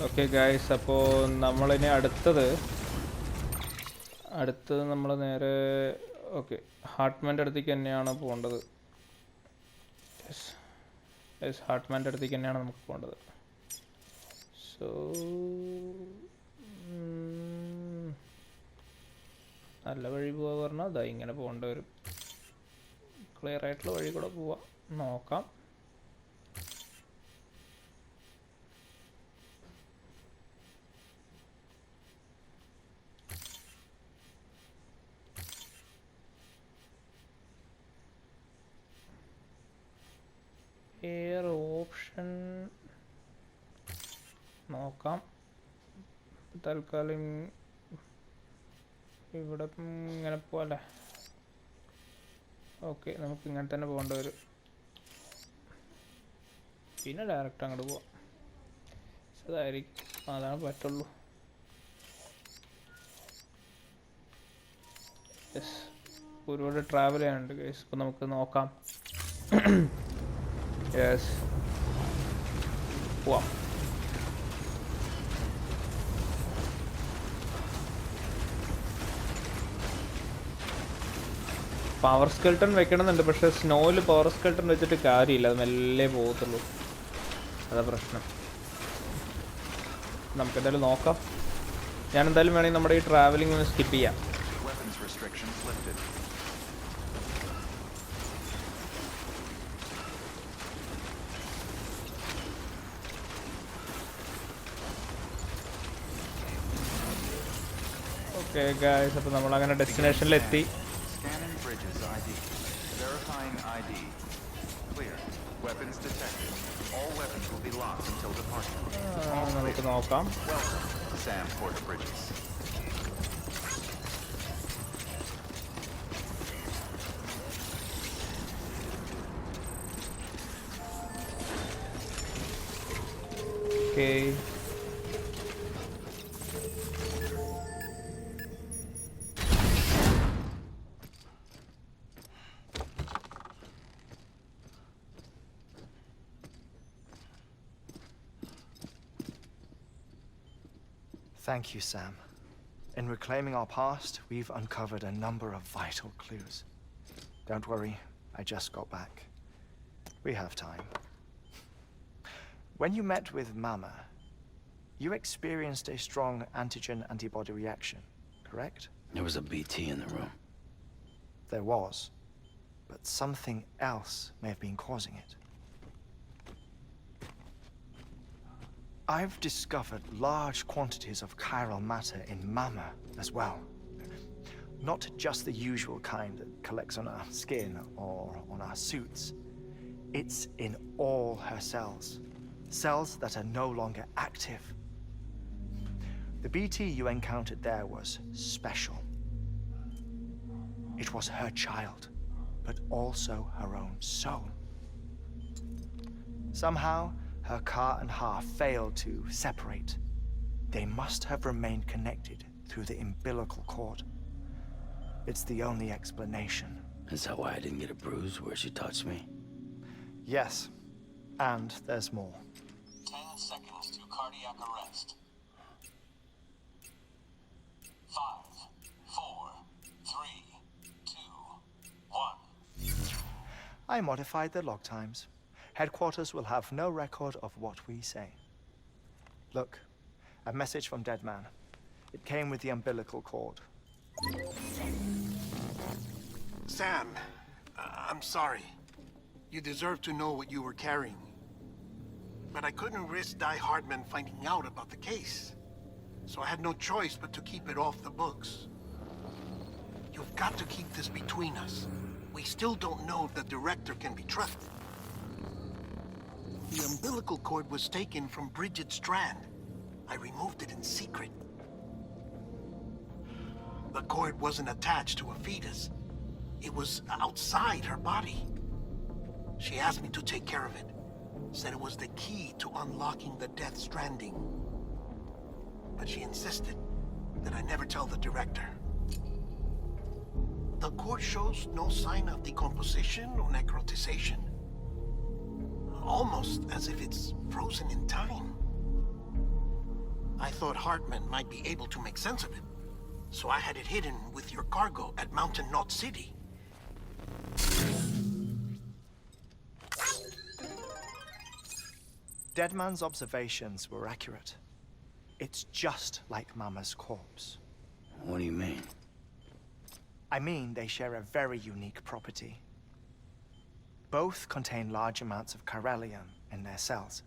Okay guys, അപ്പോൾ നമ്മളിനി അടുത്തത് നമ്മൾ നേരെ ഓക്കെ ഹാർട്ട്മാൻ്റെ അടുത്തേക്ക് തന്നെയാണ് പോകേണ്ടത്. യെസ് ഹാർട്ട്മാൻ്റെ അടുത്തേക്ക് തന്നെയാണ് നമുക്ക് പോകേണ്ടത്. സോ നല്ല വഴി പോവാ പറഞ്ഞാൽ അതാ ഇങ്ങനെ പോകേണ്ടി വരും. ക്ലിയർ ആയിട്ടുള്ള വഴി കൂടെ പോവാം, നോക്കാം. എയർ ഓപ്ഷൻ നോക്കാം. തൽക്കാലം ഇവിടെ ഇങ്ങനെ പോലെ ഓക്കെ, നമുക്ക് ഇങ്ങനെ തന്നെ പോകേണ്ടി വരും. പിന്നെ ഡയറക്റ്റ് അങ്ങോട്ട് പോവാം. അതായിരിക്കും, അതാണ് പറ്റുള്ളൂ. യെസ്, ഒരുപാട് ട്രാവൽ ചെയ്യാനുണ്ട് ഗൈസ്. ഇപ്പം നമുക്ക് നോക്കാം. യെസ്, പോവാം. പവർ സ്കെൽട്ടൺ വെക്കണമെന്നുണ്ട്, പക്ഷേ സ്നോയിൽ പവർ സ്കെൽട്ടൺ വെച്ചിട്ട് കാര്യമില്ല, അത് മെല്ലെ പോകത്തുള്ളൂ. അതാ പ്രശ്നം. നമുക്കെന്തായാലും നോക്കാം. ഞാനെന്തായാലും വേണമെങ്കിൽ നമ്മുടെ ഈ ട്രാവലിംഗ് ഒന്ന് സ്കിപ്പ് ചെയ്യാം. ഓക്കെ ഗൈസ്, അപ്പോൾ നമ്മളങ്ങനെ ഡെസ്റ്റിനേഷനിലെത്തി. നമുക്ക് നോക്കാം. Okay, Thank you, Sam. In reclaiming our past, we've uncovered a number of vital clues. Don't worry, I just got back. We have time. When you met with Mama, you experienced a strong antigen-antibody reaction, correct? There was a BT in the room. There was, but something else may have been causing it. I've discovered large quantities of chiral matter in Mama as well. Not just the usual kind that collects on our skin or on our suits. It's in all her cells. Cells that are no longer active. The BT you encountered there was special. It was her child, but also her own soul. Somehow, her car and half failed to separate. They must have remained connected through the umbilical cord. It's the only explanation. Is that why I didn't get a bruise where she touched me? Yes, and there's more. 10 seconds to cardiac arrest. 5, 4, 3, 2, 1. I modified the log times. Headquarters will have no record of what we say. Look, a message from Dead Man. It came with the umbilical cord. Sam, I'm sorry. You deserve to know what you were carrying. But I couldn't risk Die Hardman finding out about the case. So I had no choice but to keep it off the books. You've got to keep this between us. We still don't know if the director can be trusted. The umbilical cord was taken from Bridget Strand. I removed it in secret. The cord wasn't attached to a fetus. It was outside her body. She asked me to take care of it. Said it was the key to unlocking the Death Stranding. But she insisted that I never tell the director. The cord shows no sign of decomposition or necrotization. Almost as if it's frozen in time. I thought Hartman might be able to make sense of it. So I had it hidden with your cargo at Mountain Knot City. Deadman's observations were accurate. It's just like Mama's corpse. What do you mean? I mean, they share a very unique property. Both contain large amounts of chiralium in their cells.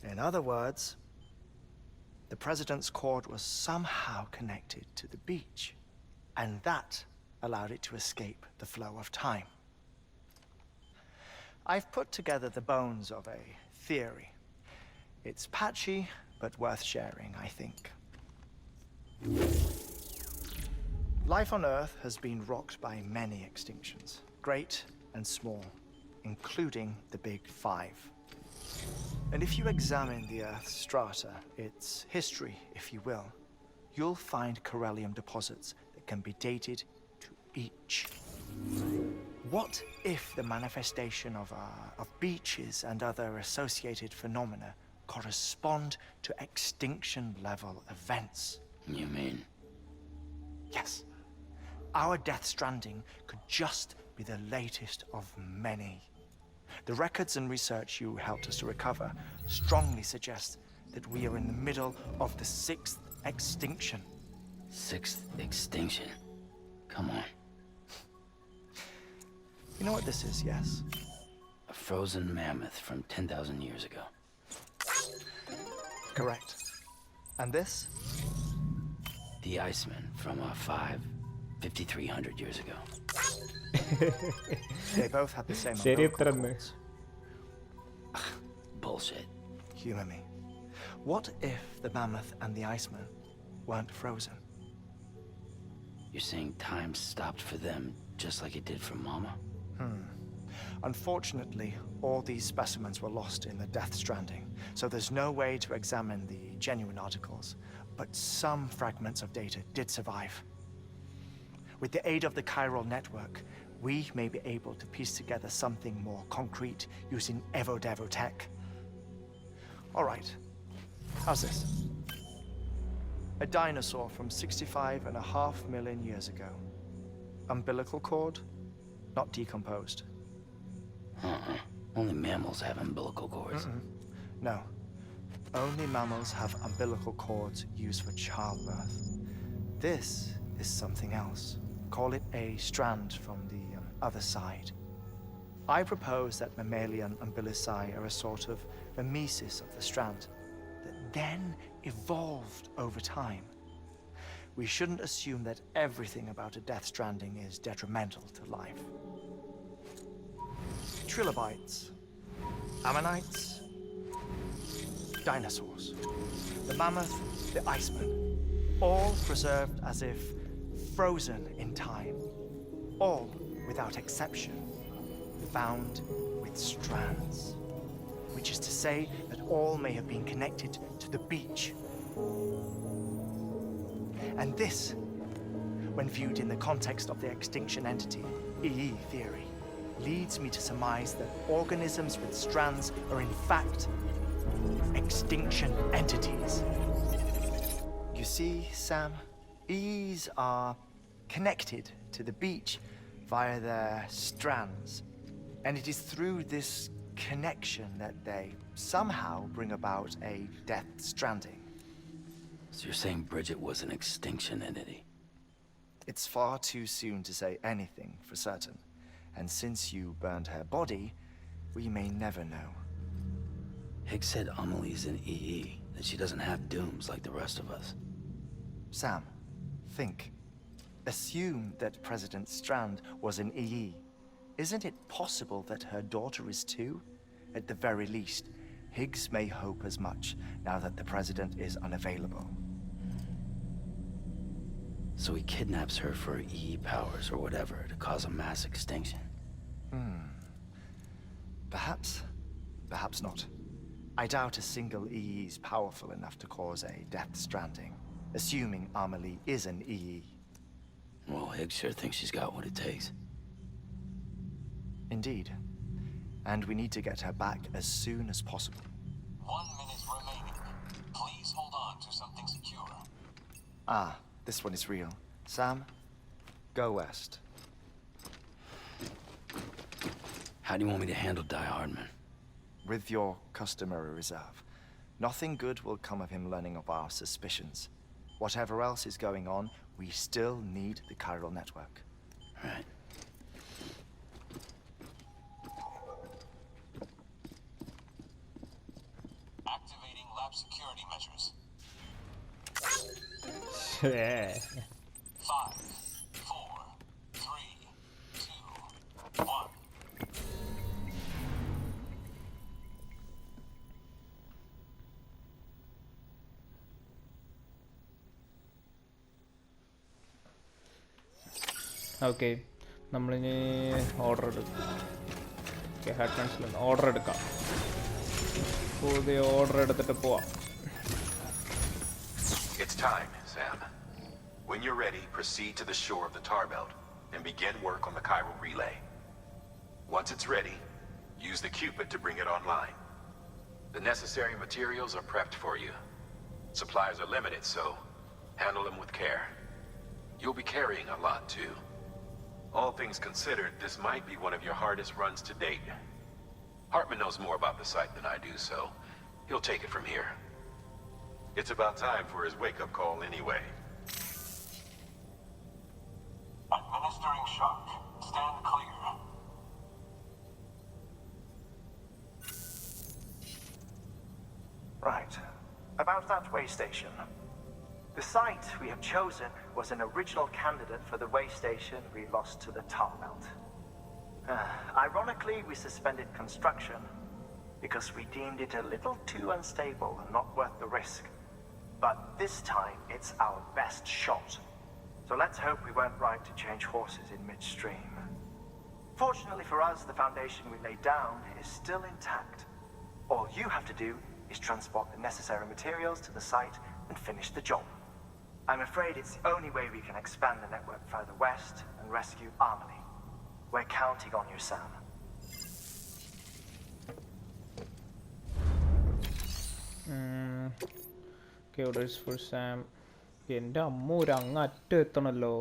In other words, the President's cord was somehow connected to the beach, and that allowed it to escape the flow of time. I've put together the bones of a theory. It's patchy, but worth sharing, I think. Life on Earth has been rocked by many extinctions, great and small, including the Big Five. And if you examine the Earth's strata, its history, if you will, you'll find chiralium deposits that can be dated to each. What if the manifestation of beaches and other associated phenomena correspond to extinction-level events? You mean? Yes. Our Death Stranding could just be the latest of many. The records and research you helped us to recover strongly suggest that we are in the middle of the 6th extinction. 6th extinction? Come on. You know what this is, yes? A frozen mammoth from 10,000 years ago. Correct. And this? The Iceman from 5,300 years ago. They both had the same ശരി umbilical എത്ര cords. Bullshit. Humor me. What if the mammoth and the Iceman weren't frozen? You're saying time stopped for them just like it did for Mama? Unfortunately, all these specimens were lost in the Death Stranding, so there's no way to examine the genuine articles, but some fragments of data did survive. With the aid of the chiral network, we may be able to piece together something more concrete using Evo-Devo tech. All right, how's this? A dinosaur from 65.5 million years ago. Umbilical cord, not decomposed. Only mammals have umbilical cords. No. Only mammals have umbilical cords used for childbirth. This is something else. Call it a strand from the other side. I propose that mammalian umbilici are a sort of mimesis of the strand that then evolved over time. We shouldn't assume that everything about a Death Stranding is detrimental to life. Trilobites, ammonites, dinosaurs, the mammoth, the Iceman, all preserved as if frozen in time, all without exception, found with strands, which is to say that all may have been connected to the beach. And this, when viewed in the context of the extinction entity, EE theory, leads me to surmise that organisms with strands are in fact extinction entities. You see, Sam, EEs are connected to the beach via their strands, and it is through this connection that they somehow bring about a Death Stranding. So you're saying Bridget was an extinction entity? It's far too soon to say anything for certain. And since you burned her body, we may never know. Higgs said Amelie's an EE, that she doesn't have dooms like the rest of us. Sam, think. Assume that President Strand was an EE. Isn't it possible that her daughter is too? At the very least, Higgs may hope as much now that the President is unavailable. So he kidnaps her for EE powers or whatever to cause a mass extinction. Perhaps. Perhaps not. I doubt a single EE is powerful enough to cause a Death Stranding, assuming Amelie is an EE. Well, Higgs sure thinks she's got what it takes. Indeed. And we need to get her back as soon as possible. 1 minute remaining. Ah, this one is real. Sam, go west. How do you want me to handle Die Hardman? With your customary reserve. Nothing good will come of him learning of our suspicions. Whatever else is going on, we still need the chiral network. Right. Activating lab security measures. Yeah. 5, 4, 3, 2, 1. Okay, നമ്മളിനി order എടുക്കാം. Okay, ഹാറ്റ്മാൻസിൽ order എടുക്കാം. പുതിയ order എടുത്തിട്ട് പോവാം. It's time, Sam. When you're ready, proceed to the shore of the tar belt and begin work on the chiral relay. Once it's ready, use the Cupid to bring it online. The necessary materials are prepped for you. Supplies are limited, so handle them with care. You'll be carrying a lot, too. All things considered, this might be one of your hardest runs to date. Hartman knows more about the site than I do, so he'll take it from here. It's about time for his wake-up call anyway. Administering shock. Stand clear. Right. About that way station. The site we have chosen was an original candidate for the way station we lost to the tar belt. Ironically, we suspended construction because we deemed it a little too unstable and not worth the risk. But this time, it's our best shot. So let's hope we weren't right to change horses in midstream. Fortunately for us, the foundation we laid down is still intact. All you have to do is transport the necessary materials to the site and finish the job. I'm afraid it's the only way we can expand the network further west and rescue Amelie. We're counting on you, Sam. Okay, orders for Sam. എൻ്റെ അമ്മ ഒരു അങ്ങറ്റം എത്തണമല്ലോ.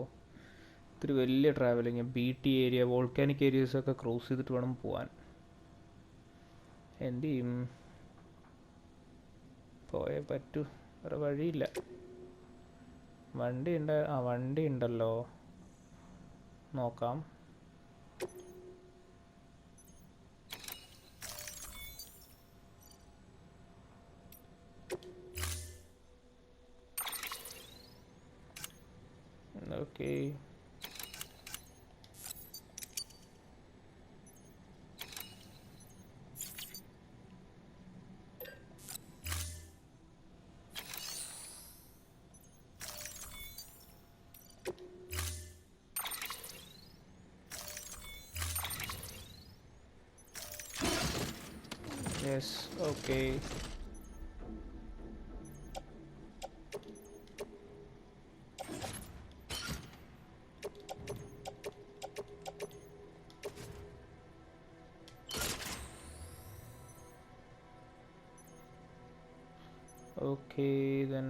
ഇത്തിരി വലിയ travelling. BT area, volcanic ഏരിയസൊക്കെ cross ചെയ്തിട്ട് വേണം പോവാൻ. എന്ത് ചെയ്യും? പോയേ പറ്റൂ, വേറെ വഴിയില്ല. വണ്ടി ഉണ്ടല്ലോ, നോക്കാം. Okay, yes, okay. Okay, then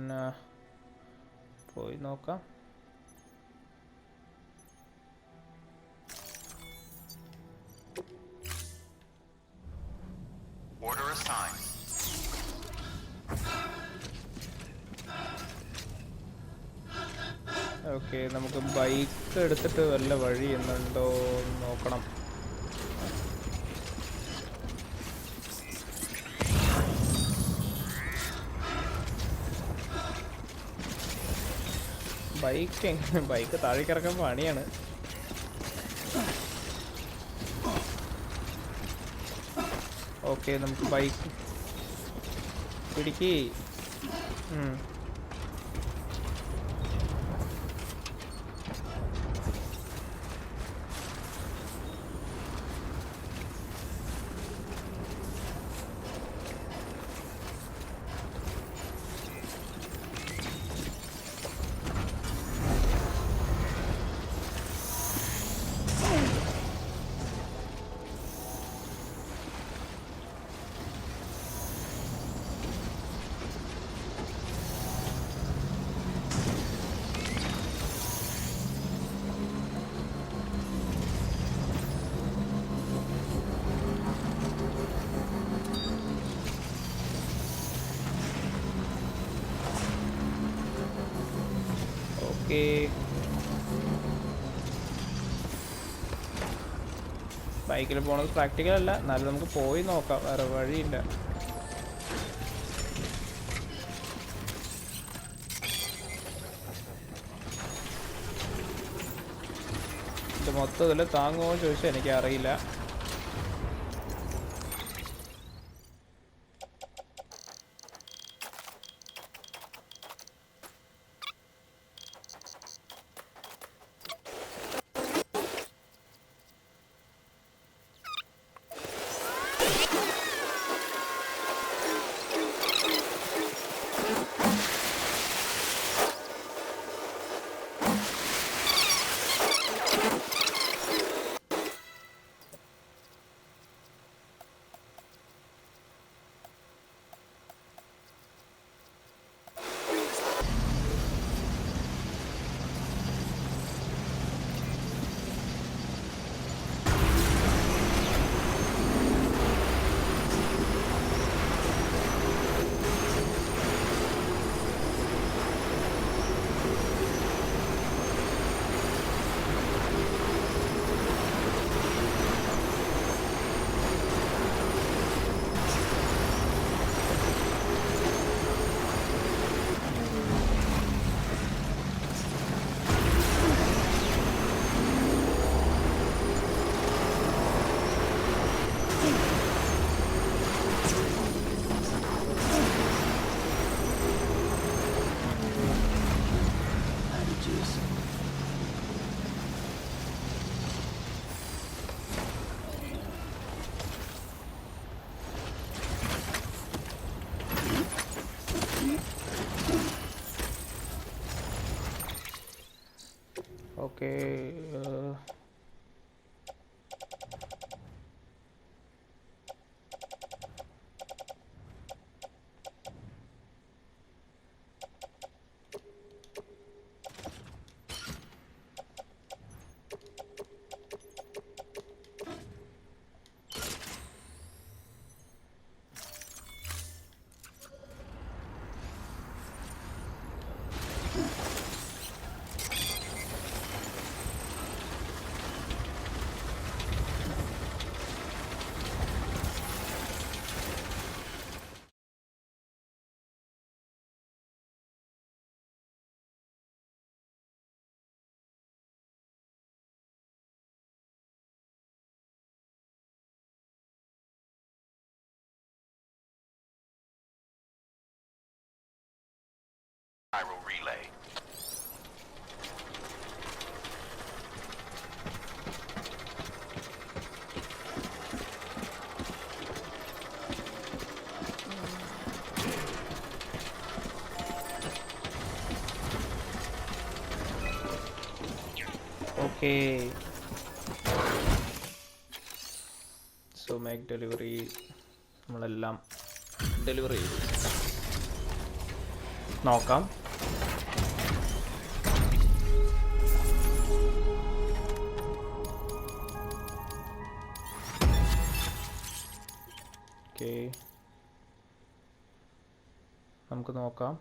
പോയി നോക്കാം. Order assigned. ഓക്കെ, നമുക്ക് ബൈക്ക് എടുത്തിട്ട് വല്ല വഴി എന്നുണ്ടോ നോക്കണം. ബൈക്ക് താഴേക്കിറക്കാൻ പണിയാണ്. ഓക്കെ, നമുക്ക് ബൈക്ക് പിടിക്ക്. ഓക്കെ. ബൈക്കിൽ പോണത് പ്രാക്ടിക്കൽ അല്ല, എന്നാലും നമുക്ക് പോയി നോക്കാം, വേറെ വഴിയില്ല. ഇത് മൊത്തത്തിൽ താങ്ങുമോ ചോദിച്ചാൽ എനിക്കറിയില്ല. Okay. Gyro relay. Okay. So make delivery. നമ്മളെല്ലാം ഡെലിവറി ചെയ്തു. നോക്കാം. ഓക്കെ, നമുക്ക് നോക്കാം.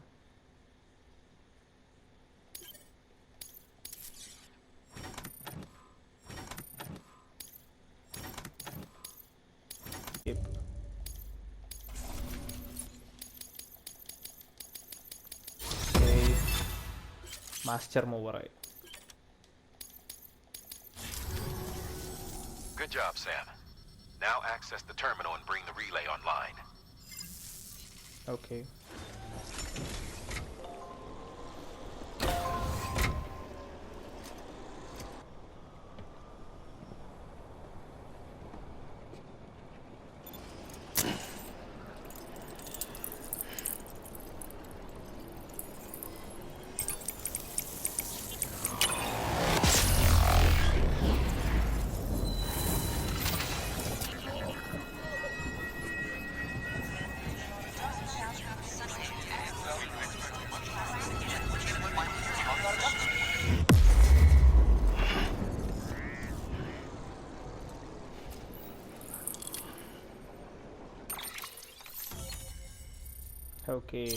Master മൂവറായി. Good job, Sam. Now access the terminal and bring the relay online. Okay. Okay.